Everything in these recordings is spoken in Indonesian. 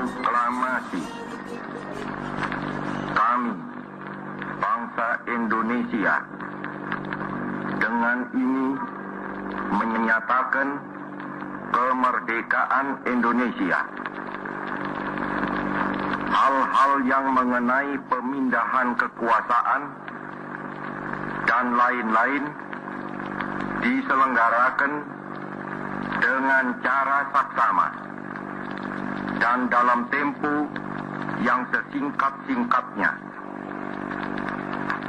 Proklamasi. Kami, bangsa Indonesia, dengan ini menyatakan kemerdekaan Indonesia. Hal-hal yang mengenai pemindahan kekuasaan dan lain-lain diselenggarakan dengan cara saksama dan dalam tempo yang sesingkat-singkatnya.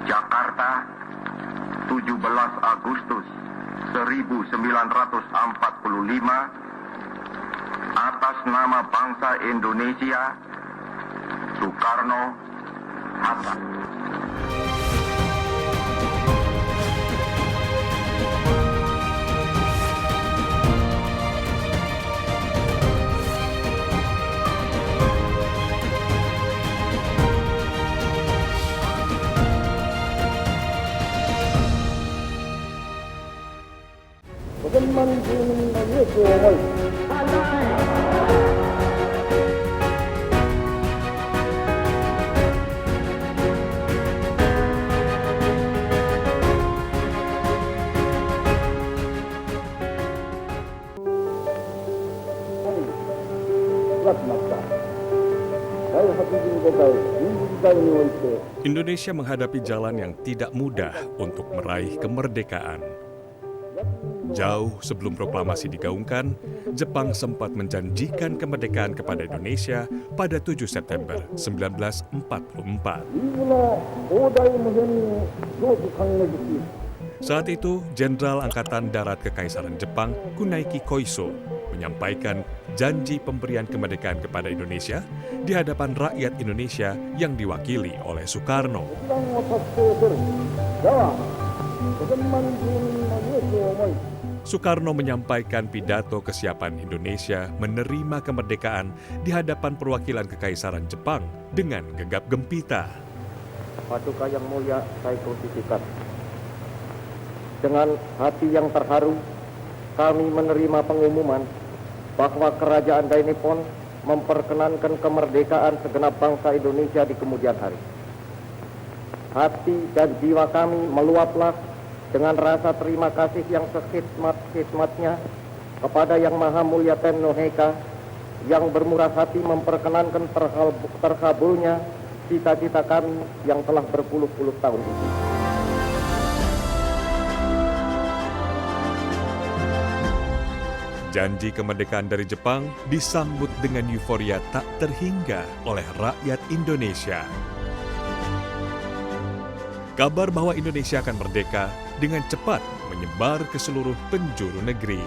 Jakarta, 17 Agustus 1945, atas nama bangsa Indonesia, Soekarno-Hatta. Indonesia menghadapi jalan yang tidak mudah untuk meraih kemerdekaan. Jauh sebelum proklamasi digaungkan, Jepang sempat menjanjikan kemerdekaan kepada Indonesia pada 7 September 1944. Saat itu, Jenderal Angkatan Darat Kekaisaran Jepang, Kunaiki Koiso, menyampaikan janji pemberian kemerdekaan kepada Indonesia di hadapan rakyat Indonesia yang diwakili oleh Soekarno. Soekarno menyampaikan pidato kesiapan Indonesia menerima kemerdekaan di hadapan perwakilan Kekaisaran Jepang dengan gegap gempita. Paduka yang mulia saya posisikan. Dengan hati yang terharu, kami menerima pengumuman bahwa Kerajaan Dainippon memperkenankan kemerdekaan segenap bangsa Indonesia di kemudian hari. Hati dan jiwa kami meluaplah dengan rasa terima kasih yang sekhidmat-khidmatnya kepada Yang Maha Mulia Tenno Heka yang bermurah hati memperkenankan terkabulnya cita-cita kami yang telah berpuluh-puluh tahun itu. Janji kemerdekaan dari Jepang disambut dengan euforia tak terhingga oleh rakyat Indonesia. Kabar bahwa Indonesia akan merdeka dengan cepat menyebar ke seluruh penjuru negeri.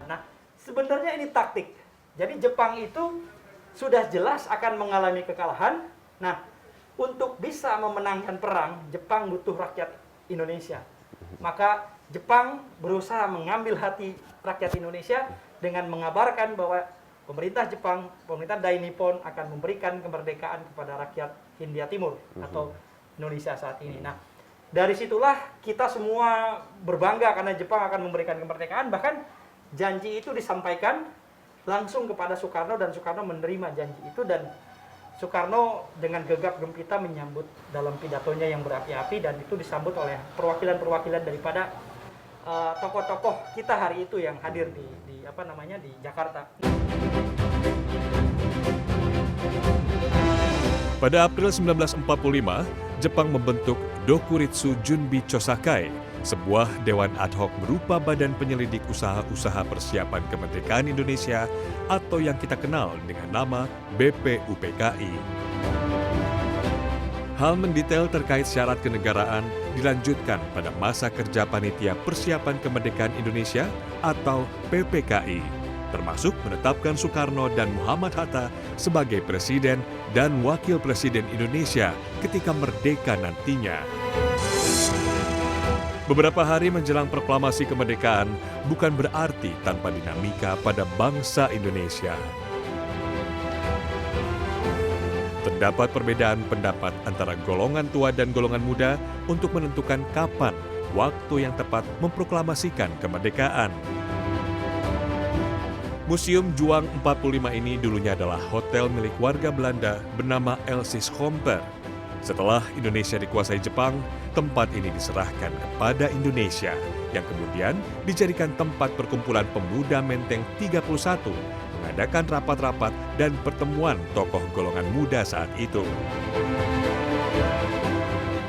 Nah, sebenarnya ini taktik. Jadi Jepang itu sudah jelas akan mengalami kekalahan. Nah, untuk bisa memenangkan perang, Jepang butuh rakyat Indonesia. Maka Jepang berusaha mengambil hati rakyat Indonesia dengan mengabarkan bahwa pemerintah Jepang, pemerintah Dainippon akan memberikan kemerdekaan kepada rakyat Hindia Timur atau Indonesia saat ini. Nah, dari situlah kita semua berbangga karena Jepang akan memberikan kemerdekaan. Bahkan janji itu disampaikan langsung kepada Soekarno dan Soekarno menerima janji itu, dan Soekarno dengan gegap gempita menyambut dalam pidatonya yang berapi-api, dan itu disambut oleh perwakilan-perwakilan daripada tokoh-tokoh kita hari itu yang hadir di Jakarta. Pada April 1945, Jepang membentuk Dokuritsu Junbi Chosakai, sebuah dewan ad hoc berupa badan penyelidik usaha-usaha persiapan kemerdekaan Indonesia atau yang kita kenal dengan nama BPUPKI. Hal mendetail terkait syarat kenegaraan dilanjutkan pada masa kerja Panitia Persiapan Kemerdekaan Indonesia atau PPKI, termasuk menetapkan Soekarno dan Muhammad Hatta sebagai Presiden dan Wakil Presiden Indonesia ketika merdeka nantinya. Beberapa hari menjelang proklamasi kemerdekaan bukan berarti tanpa dinamika pada bangsa Indonesia. Terdapat perbedaan pendapat antara golongan tua dan golongan muda untuk menentukan kapan waktu yang tepat memproklamasikan kemerdekaan. Museum Juang 45 ini dulunya adalah hotel milik warga Belanda bernama Elsis Homper. Setelah Indonesia dikuasai Jepang, tempat ini diserahkan kepada Indonesia yang kemudian dijadikan tempat perkumpulan pemuda Menteng 31, mengadakan rapat-rapat dan pertemuan tokoh golongan muda saat itu.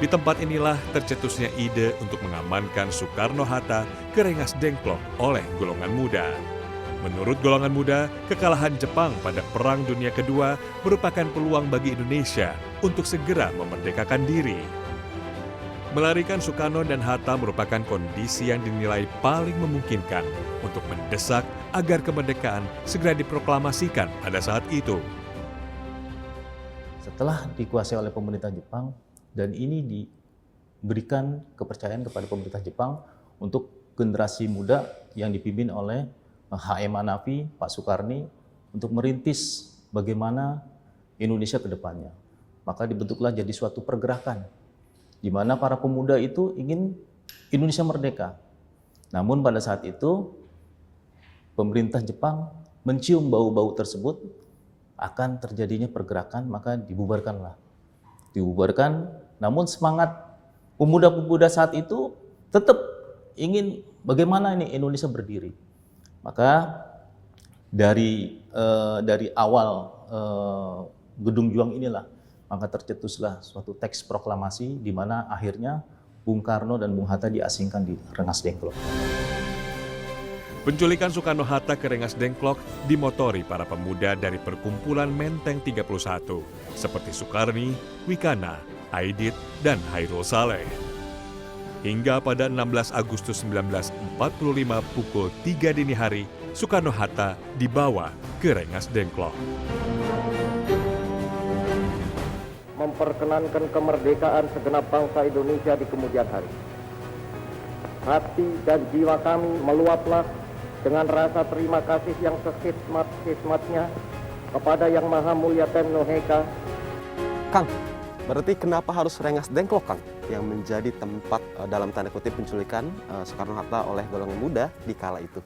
Di tempat inilah tercetusnya ide untuk mengamankan Soekarno-Hatta ke Rengas Dengklok oleh golongan muda. Menurut golongan muda, kekalahan Jepang pada Perang Dunia Kedua merupakan peluang bagi Indonesia untuk segera memerdekakan diri. Melarikan Soekarno dan Hatta merupakan kondisi yang dinilai paling memungkinkan untuk mendesak agar kemerdekaan segera diproklamasikan pada saat itu. Setelah dikuasai oleh pemerintah Jepang, dan ini diberikan kepercayaan kepada pemerintah Jepang untuk generasi muda yang dipimpin oleh H.M. Hanafi, Pak Soekarni, untuk merintis bagaimana Indonesia ke depannya. Maka dibentuklah jadi suatu pergerakan, di mana para pemuda itu ingin Indonesia merdeka. Namun pada saat itu, pemerintah Jepang mencium bau-bau tersebut, akan terjadinya pergerakan, maka dibubarkanlah. Dibubarkan, namun semangat pemuda-pemuda saat itu tetap ingin bagaimana ini Indonesia berdiri. Maka dari awal Gedung Juang inilah, maka tercetuslah suatu teks proklamasi di mana akhirnya Bung Karno dan Bung Hatta diasingkan di Rengas Dengklok. Penculikan Soekarno-Hatta ke Rengas Dengklok dimotori para pemuda dari perkumpulan Menteng 31 seperti Soekarni, Wikana, Aidit, dan Hairul Saleh. Hingga pada 16 Agustus 1945 pukul 3 dini hari, Soekarno-Hatta dibawa ke Rengas Dengklok. Memperkenankan kemerdekaan segenap bangsa Indonesia di kemudian hari. Hati dan jiwa kami meluaplah dengan rasa terima kasih yang sehikmat-hikmatnya kepada Yang Maha Mulia Temno Heka. Kang, berarti kenapa harus Rengas Dengklok, Kang, yang menjadi tempat dalam tanda kutip penculikan Soekarno-Hatta oleh golongan muda di kala itu?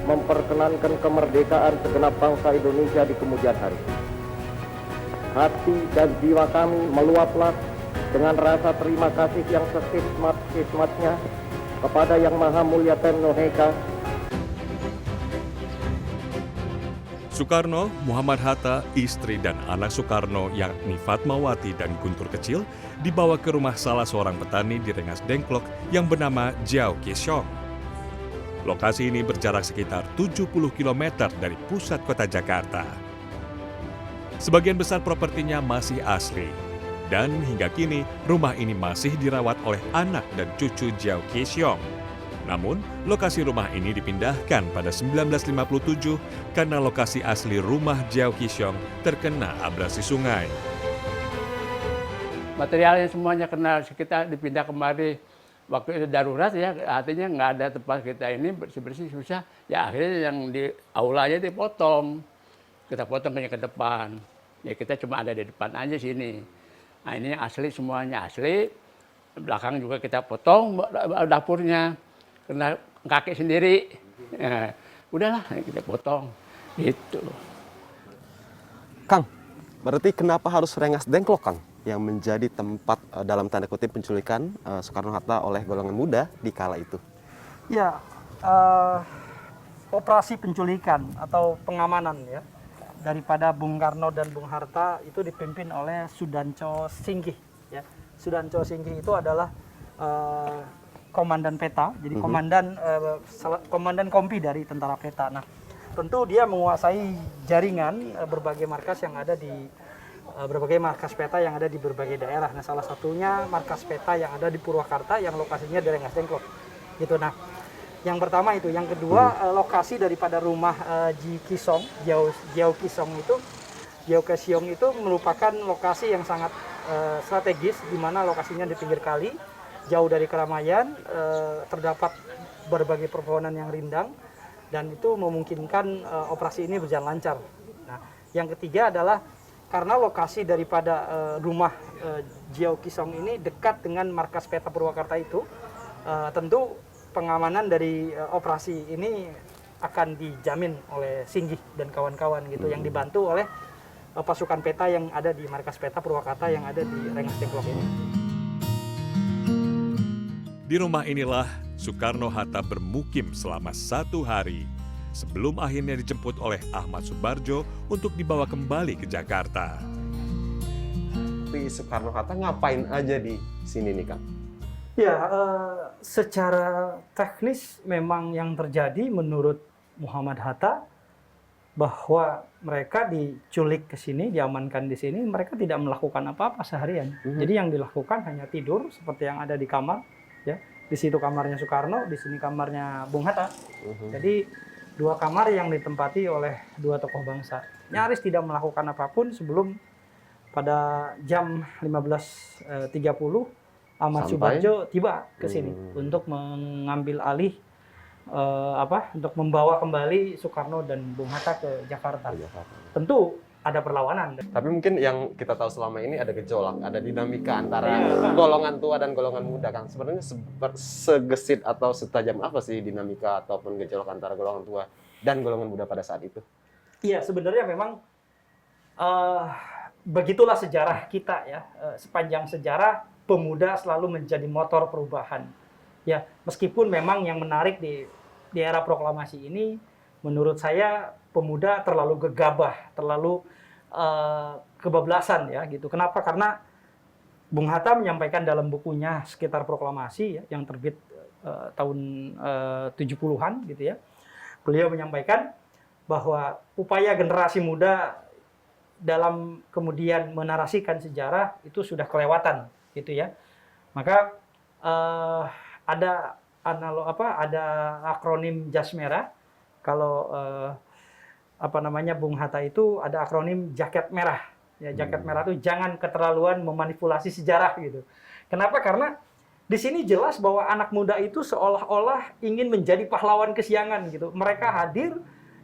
Memperkenankan kemerdekaan segenap bangsa Indonesia di kemudian hari. Hati dan jiwa kami meluaplah dengan rasa terima kasih yang sehikmat-hikmatnya kepada Yang Maha Mulia Temno Heka. Soekarno, Muhammad Hatta, istri dan anak Soekarno yakni Fatmawati dan Guntur Kecil dibawa ke rumah salah seorang petani di Rengas Dengklok yang bernama Jiao Kisyong. Lokasi ini berjarak sekitar 70 km dari pusat kota Jakarta. Sebagian besar propertinya masih asli, dan hingga kini rumah ini masih dirawat oleh anak dan cucu Jiao Kisyong. Namun, lokasi rumah ini dipindahkan pada 1957 karena lokasi asli rumah Jiao Kisyong terkena abrasi sungai. Materialnya semuanya kena, kita dipindah kemari. Waktu itu darurat ya, artinya nggak ada tempat kita ini bersih-bersih susah. Ya akhirnya yang di aulanya dipotong. Kita potong ke depan. Ya kita cuma ada di depan aja sini. Nah ini asli semuanya asli. Belakang juga kita potong dapurnya. Kena kaki sendiri. Ya, udahlah kita potong. Gitu. Kang, berarti kenapa harus Rengas Dengklok, Kang, yang menjadi tempat dalam tanda kutip penculikan Soekarno-Hatta oleh golongan muda di kala itu? Ya, operasi penculikan atau pengamanan ya daripada Bung Karno dan Bung Hatta itu dipimpin oleh Sudanco Singgih. Ya. Sudanco Singgih itu adalah komandan peta, jadi komandan kompi dari tentara peta. Nah, tentu dia menguasai jaringan berbagai markas yang ada di berbagai markas peta yang ada di berbagai daerah. Nah, salah satunya markas peta yang ada di Purwakarta yang lokasinya di Rengas Dengklok. Gitu. Nah, yang pertama itu, yang kedua lokasi daripada rumah Jiao Kisyong itu merupakan lokasi yang sangat strategis di mana lokasinya di pinggir kali jauh dari keramaian, terdapat berbagai pepohonan yang rindang, dan itu memungkinkan operasi ini berjalan lancar. Nah, yang ketiga adalah karena lokasi daripada rumah Jiao Kisong ini dekat dengan markas Peta Purwakarta itu, tentu pengamanan dari operasi ini akan dijamin oleh Singgih dan kawan-kawan gitu, yang dibantu oleh pasukan peta yang ada di markas Peta Purwakarta yang ada di Rengas Dengklok ini. Di rumah inilah Soekarno-Hatta bermukim selama 1 hari sebelum akhirnya dijemput oleh Ahmad Subarjo untuk dibawa kembali ke Jakarta. Tapi Soekarno-Hatta ngapain aja di sini nih, Kang? Ya, secara teknis memang yang terjadi menurut Muhammad Hatta bahwa mereka diculik ke sini, diamankan di sini, mereka tidak melakukan apa-apa seharian. Jadi yang dilakukan hanya tidur seperti yang ada di kamar, ya. Di situ kamarnya Soekarno, di sini kamarnya Bung Hatta. Jadi 2 kamar yang ditempati oleh 2 tokoh bangsa. Nyaris tidak melakukan apapun sebelum pada jam 15.30 Ahmad Subarjo tiba ke sini untuk mengambil alih untuk membawa kembali Soekarno dan Bung Hatta ke Jakarta. Tentu ada perlawanan. Tapi mungkin yang kita tahu selama ini ada gejolak, ada dinamika antara golongan tua dan golongan muda, Kang. Sebenarnya segesit atau setajam apa sih dinamika ataupun gejolak antara golongan tua dan golongan muda pada saat itu? Iya, sebenarnya memang begitulah sejarah kita ya. Sepanjang sejarah pemuda selalu menjadi motor perubahan. Ya, meskipun memang yang menarik di era proklamasi ini, menurut saya pemuda terlalu gegabah, terlalu kebablasan ya gitu. Kenapa? Karena Bung Hatta menyampaikan dalam bukunya Sekitar Proklamasi ya, yang terbit tahun 70-an gitu ya. Beliau menyampaikan bahwa upaya generasi muda dalam kemudian menarasikan sejarah itu sudah kelewatan gitu ya. Maka ada akronim jas merah. Kalau Bung Hatta itu ada akronim jaket merah. Ya, jaket merah itu jangan keterlaluan memanipulasi sejarah gitu. Kenapa? Karena di sini jelas bahwa anak muda itu seolah-olah ingin menjadi pahlawan kesiangan gitu. Mereka hadir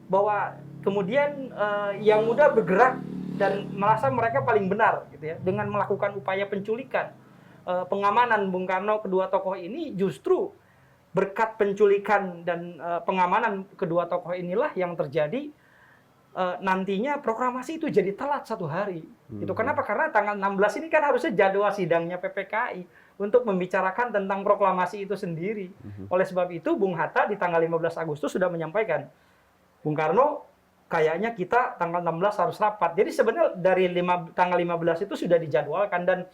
bahwa kemudian yang muda bergerak dan merasa mereka paling benar gitu ya, dengan melakukan upaya penculikan. Pengamanan Bung Karno kedua tokoh ini justru berkat penculikan dan pengamanan kedua tokoh inilah yang terjadi nantinya proklamasi itu jadi telat 1 hari. Itu kenapa? Karena tanggal 16 ini kan harusnya jadwal sidangnya PPKI untuk membicarakan tentang proklamasi itu sendiri. Oleh sebab itu Bung Hatta di tanggal 15 Agustus sudah menyampaikan, Bung Karno, kayaknya kita tanggal 16 harus rapat. Jadi sebenarnya dari tanggal 15 itu sudah dijadwalkan, dan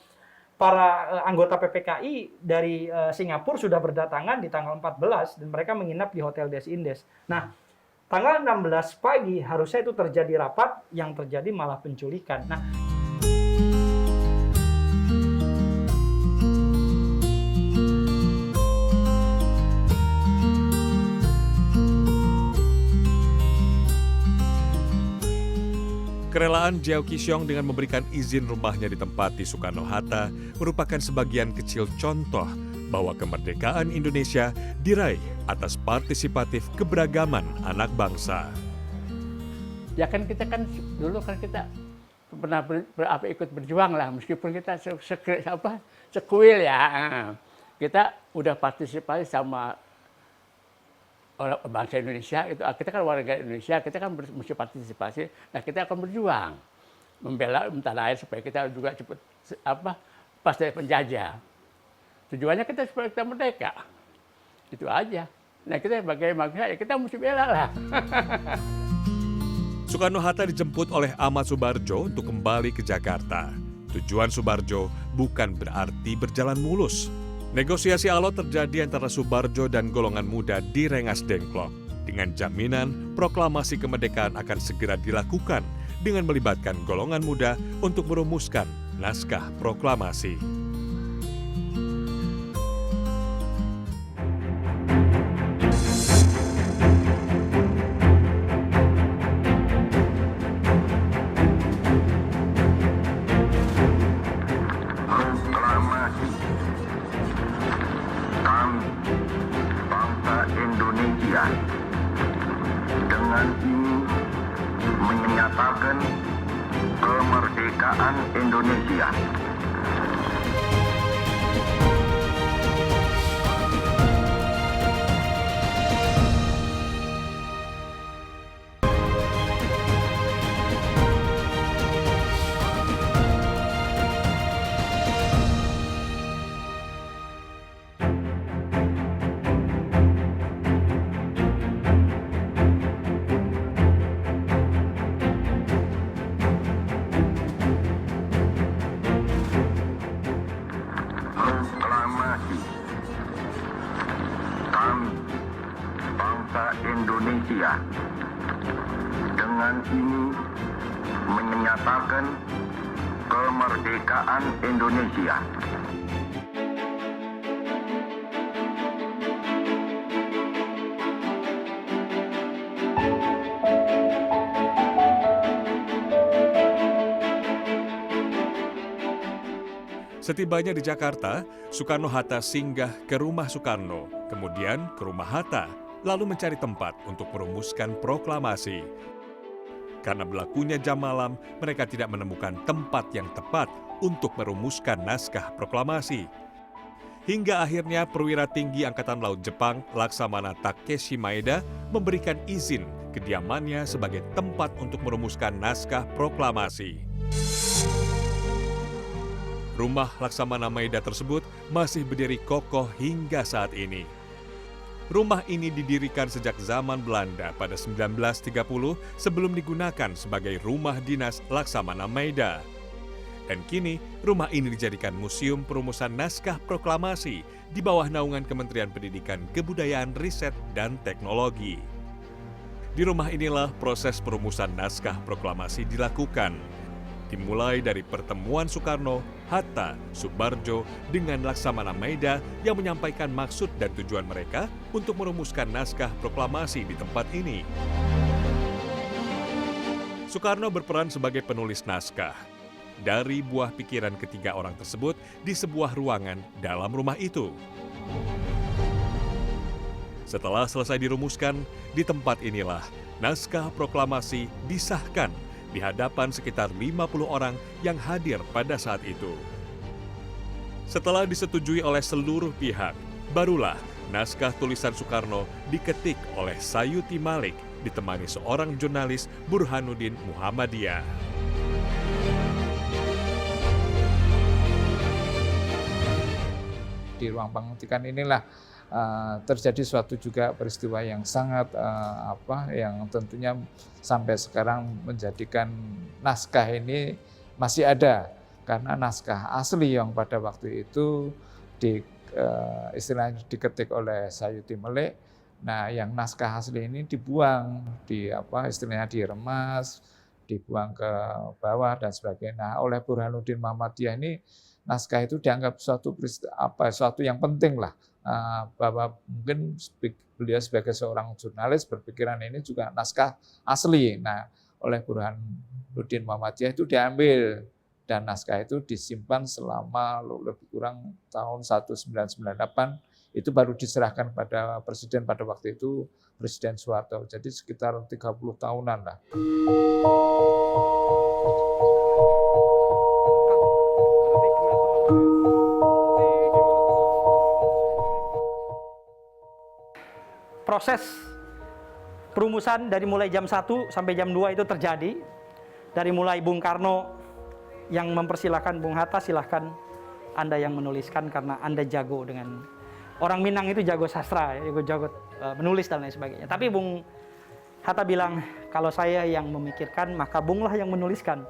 para anggota PPKI dari Singapura sudah berdatangan di tanggal 14 dan mereka menginap di Hotel Des Indes. Nah, tanggal 16 pagi harusnya itu terjadi rapat, yang terjadi malah penculikan. Nah, kerelaan Jiao Kisong dengan memberikan izin rumahnya ditempati Soekarno-Hatta merupakan sebagian kecil contoh bahwa kemerdekaan Indonesia diraih atas partisipatif keberagaman anak bangsa. Ya kan kita kan dulu kan kita pernah ikut berjuang lah, meskipun kita sekuil ya. Kita udah partisipasi sama orang bangsa Indonesia, itu kita kan warga Indonesia, kita kan mesti partisipasi. Nah, kita akan berjuang membela tanah air supaya kita juga cepat pas dari penjajah. Tujuannya kita supaya kita merdeka. Itu aja. Nah, kita sebagai bangsa ya kita mesti bela lah. Soekarno-Hatta dijemput oleh Ahmad Subarjo untuk kembali ke Jakarta. Tujuan Subarjo bukan berarti berjalan mulus. Negosiasi alot terjadi antara Subarjo dan golongan muda di Rengas Dengklok dengan jaminan proklamasi kemerdekaan akan segera dilakukan dengan melibatkan golongan muda untuk merumuskan naskah proklamasi. Kami, bangsa Indonesia, dengan ini menyatakan kemerdekaan Indonesia. Proklamasi. Kami, bangsa Indonesia, dengan ini menyatakan kemerdekaan Indonesia. Setibanya di Jakarta, Soekarno-Hatta singgah ke rumah Soekarno, kemudian ke rumah Hatta, lalu mencari tempat untuk merumuskan proklamasi. Karena berlakunya jam malam, mereka tidak menemukan tempat yang tepat untuk merumuskan naskah proklamasi. Hingga akhirnya perwira tinggi Angkatan Laut Jepang, Laksamana Takeshi Maeda, memberikan izin kediamannya sebagai tempat untuk merumuskan naskah proklamasi. Rumah Laksamana Maeda tersebut masih berdiri kokoh hingga saat ini. Rumah ini didirikan sejak zaman Belanda pada 1930 sebelum digunakan sebagai rumah dinas Laksamana Maeda. Dan kini rumah ini dijadikan museum perumusan naskah proklamasi di bawah naungan Kementerian Pendidikan, Kebudayaan, Riset, dan Teknologi. Di rumah inilah proses perumusan naskah proklamasi dilakukan. Dimulai dari pertemuan Soekarno, Hatta, Subarjo dengan Laksamana Maeda yang menyampaikan maksud dan tujuan mereka untuk merumuskan naskah proklamasi di tempat ini. Soekarno berperan sebagai penulis naskah. Dari buah pikiran ketiga orang tersebut di sebuah ruangan dalam rumah itu. Setelah selesai dirumuskan, di tempat inilah naskah proklamasi disahkan di hadapan sekitar 50 orang yang hadir pada saat itu. Setelah disetujui oleh seluruh pihak, barulah naskah tulisan Soekarno diketik oleh Sayuti Malik ditemani seorang jurnalis Burhanuddin Muhammadiyah. Di ruang pengetikan inilah terjadi suatu juga peristiwa yang sangat yang tentunya sampai sekarang menjadikan naskah ini masih ada, karena naskah asli yang pada waktu itu istilahnya diketik oleh Sayuti Malik. Nah, yang naskah asli ini dibuang, istilahnya diremas, dibuang ke bawah dan sebagainya. Nah, oleh Burhanuddin Muhammadiyah ini naskah itu dianggap suatu yang penting lah, bahwa mungkin beliau sebagai seorang jurnalis berpikiran ini juga naskah asli. Nah, oleh Burhanuddin Muhammadiyah itu diambil dan naskah itu disimpan selama lebih kurang tahun 1998, itu baru diserahkan pada presiden pada waktu itu, Presiden Soeharto. Jadi sekitar 30 tahunan lah. Proses perumusan dari mulai jam 1 sampai jam 2 itu terjadi. Dari mulai Bung Karno yang mempersilahkan Bung Hatta, silahkan Anda yang menuliskan karena Anda jago dengan, orang Minang itu jago sastra, jago menulis dan lain sebagainya. Tapi Bung Hatta bilang, kalau saya yang memikirkan maka Bung lah yang menuliskan.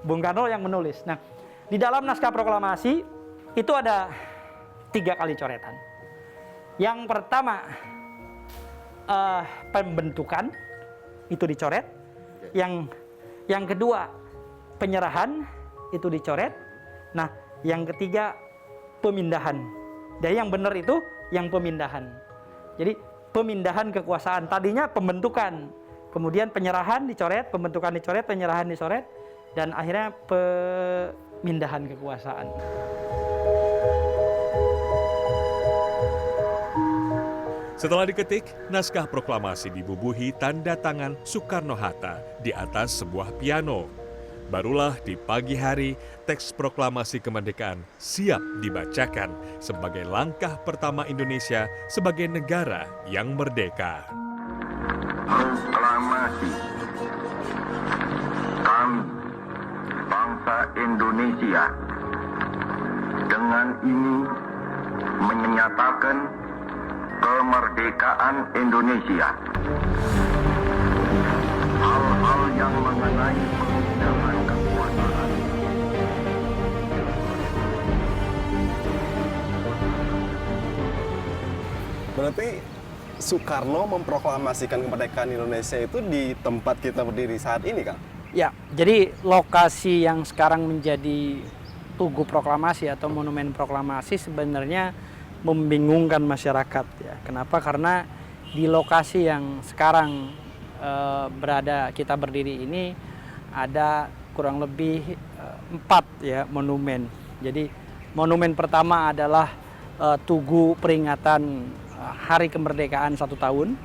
Bung Karno yang menulis. Nah, di dalam naskah proklamasi itu ada 3 kali coretan. Yang pertama, pembentukan itu dicoret. Yang kedua, penyerahan itu dicoret. Nah, yang ketiga, pemindahan. Jadi yang benar itu yang pemindahan. Jadi pemindahan kekuasaan. Tadinya pembentukan, kemudian penyerahan dicoret, pembentukan dicoret, penyerahan dicoret, dan akhirnya pemindahan kekuasaan. Setelah diketik, naskah proklamasi dibubuhi tanda tangan Soekarno-Hatta di atas sebuah piano. Barulah di pagi hari, teks proklamasi kemerdekaan siap dibacakan sebagai langkah pertama Indonesia sebagai negara yang merdeka. Proklamasi. Kami, bangsa Indonesia, dengan ini menyatakan kemerdekaan Indonesia. Hal-hal yang mengenai perundangan kekuasaan. Berarti Soekarno memproklamasikan kemerdekaan Indonesia itu di tempat kita berdiri saat ini, Kang? Ya, jadi lokasi yang sekarang menjadi Tugu Proklamasi atau Monumen Proklamasi sebenarnya membingungkan masyarakat ya. Kenapa? Karena di lokasi yang sekarang kita berdiri ini ada kurang lebih 4 ya monumen. Jadi monumen pertama adalah Tugu Peringatan Hari Kemerdekaan 1 tahun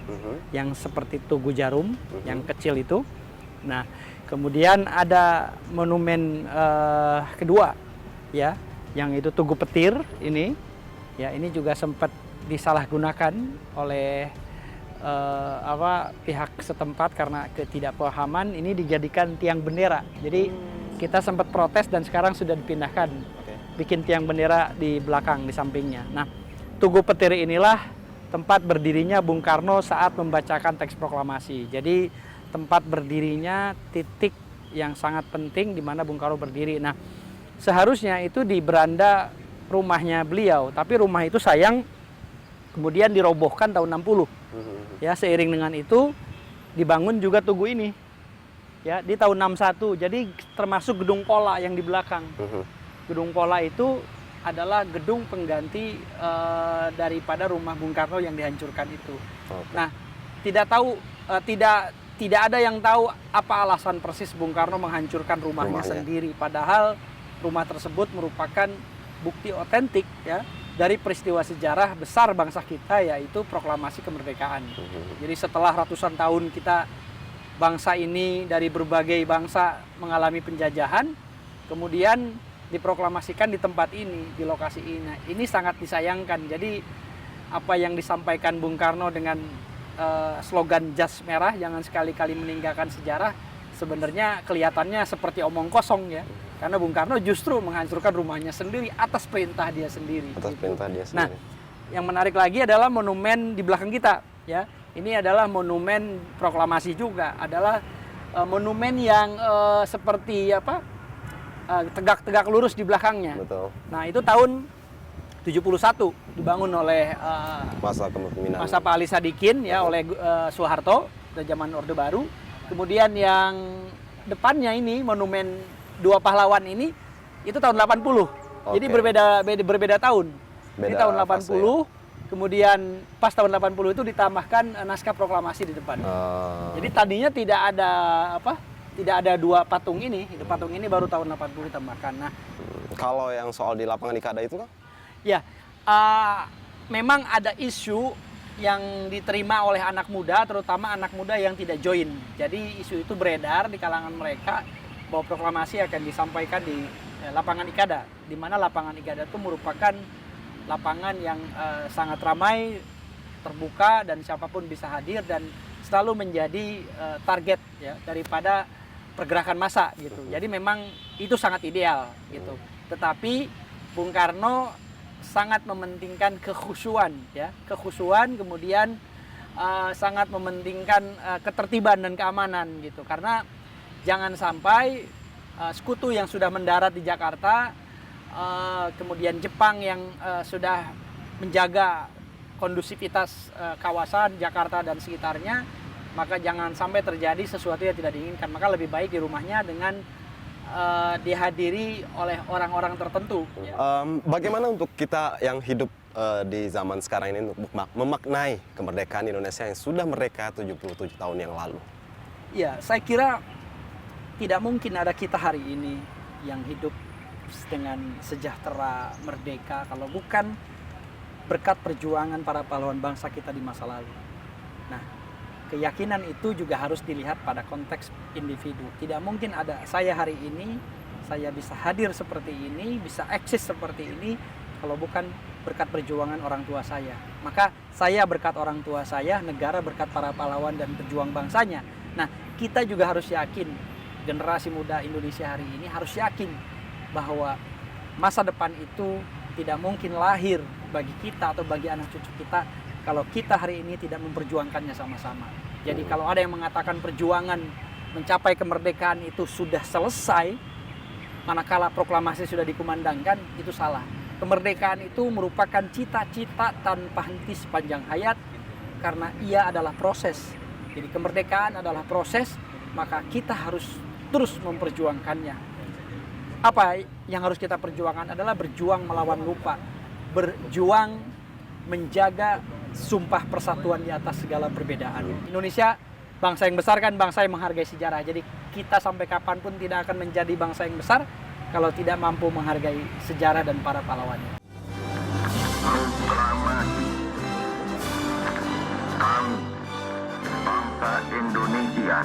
yang seperti Tugu Jarum yang kecil itu. Nah, kemudian ada monumen kedua ya, yang itu Tugu Petir ini. Ya, ini juga sempat disalahgunakan oleh pihak setempat karena ketidakpahaman, ini dijadikan tiang bendera. Jadi kita sempat protes dan sekarang sudah dipindahkan. Bikin tiang bendera di belakang, di sampingnya. Nah, Tugu Petir inilah tempat berdirinya Bung Karno saat membacakan teks proklamasi. Jadi tempat berdirinya titik yang sangat penting di mana Bung Karno berdiri. Nah, seharusnya itu di beranda rumahnya beliau, tapi rumah itu sayang kemudian dirobohkan tahun 60. Ya, seiring dengan itu dibangun juga tugu ini. Ya, di tahun 61. Jadi termasuk gedung Pola yang di belakang. Gedung Pola itu adalah gedung pengganti daripada rumah Bung Karno yang dihancurkan itu. Nah, tidak ada yang tahu apa alasan persis Bung Karno menghancurkan rumahnya sendiri. Padahal rumah tersebut merupakan bukti otentik ya dari peristiwa sejarah besar bangsa kita, yaitu proklamasi kemerdekaan. Jadi setelah ratusan tahun kita bangsa ini dari berbagai bangsa mengalami penjajahan, kemudian diproklamasikan di tempat ini, di lokasi ini. Nah, ini sangat disayangkan. Jadi apa yang disampaikan Bung Karno dengan slogan Jas Merah, jangan sekali-kali meninggalkan sejarah, sebenarnya kelihatannya seperti omong kosong ya. Karena Bung Karno justru menghancurkan rumahnya sendiri atas perintah dia sendiri. Atas perintah dia sendiri. Nah, yang menarik lagi adalah monumen di belakang kita ya. Ini adalah monumen proklamasi juga, adalah monumen yang seperti apa? Tegak-tegak lurus di belakangnya. Betul. Nah, itu tahun 71 dibangun oleh masa kepemimpinan masa Pak Ali Sadikin ya, oleh Soeharto pada zaman Orde Baru. Kemudian yang depannya ini monumen Dua Pahlawan ini itu tahun 80. Jadi berbeda tahun. Ini tahun 80. Ya. Kemudian pas tahun 80 itu ditambahkan naskah proklamasi di depan. Jadi tadinya tidak ada dua patung ini. Patung ini baru tahun 80 ditambahkan. Nah, kalau yang soal di lapangan Ikada itu kan? Ya, memang ada isu yang diterima oleh anak muda, terutama anak muda yang tidak join. Jadi isu itu beredar di kalangan mereka bahwa proklamasi akan disampaikan di lapangan Ikada, di mana lapangan Ikada itu merupakan lapangan yang sangat ramai, terbuka, dan siapapun bisa hadir dan selalu menjadi target ya daripada pergerakan massa gitu. Jadi memang itu sangat ideal gitu. Tetapi Bung Karno sangat mementingkan kekhusyuan ya, kemudian sangat mementingkan ketertiban dan keamanan gitu. Karena jangan sampai sekutu yang sudah mendarat di Jakarta, kemudian Jepang yang sudah menjaga kondusivitas kawasan Jakarta dan sekitarnya, maka jangan sampai terjadi sesuatu yang tidak diinginkan. Maka lebih baik di rumahnya dengan dihadiri oleh orang-orang tertentu. Bagaimana untuk kita yang hidup di zaman sekarang ini untuk memaknai kemerdekaan Indonesia yang sudah merdeka 77 tahun yang lalu? Ya, saya kira tidak mungkin ada kita hari ini yang hidup dengan sejahtera, merdeka, kalau bukan berkat perjuangan para pahlawan bangsa kita di masa lalu. Nah, keyakinan itu juga harus dilihat pada konteks individu. Tidak mungkin ada saya hari ini, saya bisa hadir seperti ini, bisa eksis seperti ini, kalau bukan berkat perjuangan orang tua saya. Maka saya berkat orang tua saya, negara berkat para pahlawan dan pejuang bangsanya. Nah, kita juga harus yakin, generasi muda Indonesia hari ini harus yakin bahwa masa depan itu tidak mungkin lahir bagi kita atau bagi anak cucu kita kalau kita hari ini tidak memperjuangkannya sama-sama. Jadi kalau ada yang mengatakan perjuangan mencapai kemerdekaan itu sudah selesai, manakala proklamasi sudah dikumandangkan, itu salah. Kemerdekaan itu merupakan cita-cita tanpa henti sepanjang hayat karena ia adalah proses. Jadi kemerdekaan adalah proses, maka kita harus terus memperjuangkannya. Apa yang harus kita perjuangkan adalah berjuang melawan lupa, berjuang menjaga sumpah persatuan di atas segala perbedaan. Indonesia bangsa yang besar kan bangsa yang menghargai sejarah. Jadi kita sampai kapanpun tidak akan menjadi bangsa yang besar kalau tidak mampu menghargai sejarah dan para pahlawannya. Proklamasi. Kami, bangsa Indonesia.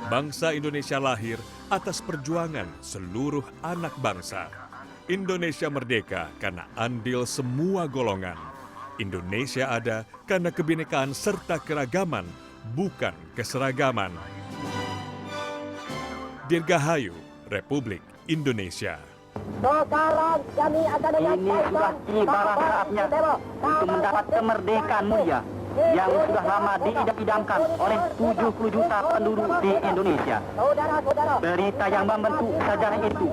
Bangsa Indonesia lahir atas perjuangan seluruh anak bangsa. Indonesia merdeka karena andil semua golongan. Indonesia ada karena kebinekaan serta keragaman, bukan keseragaman. Dirgahayu Republik Indonesia. Ini sudah tiba saatnya untuk mendapat kemerdekaan mulia yang sudah lama diidam-idamkan oleh 70 juta penduduk di Indonesia. Berita yang membentuk sejarah itu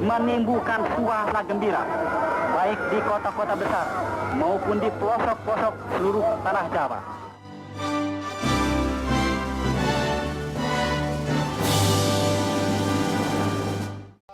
menimbulkan suasana gembira, baik di kota-kota besar maupun di pelosok-pelosok seluruh tanah Jawa.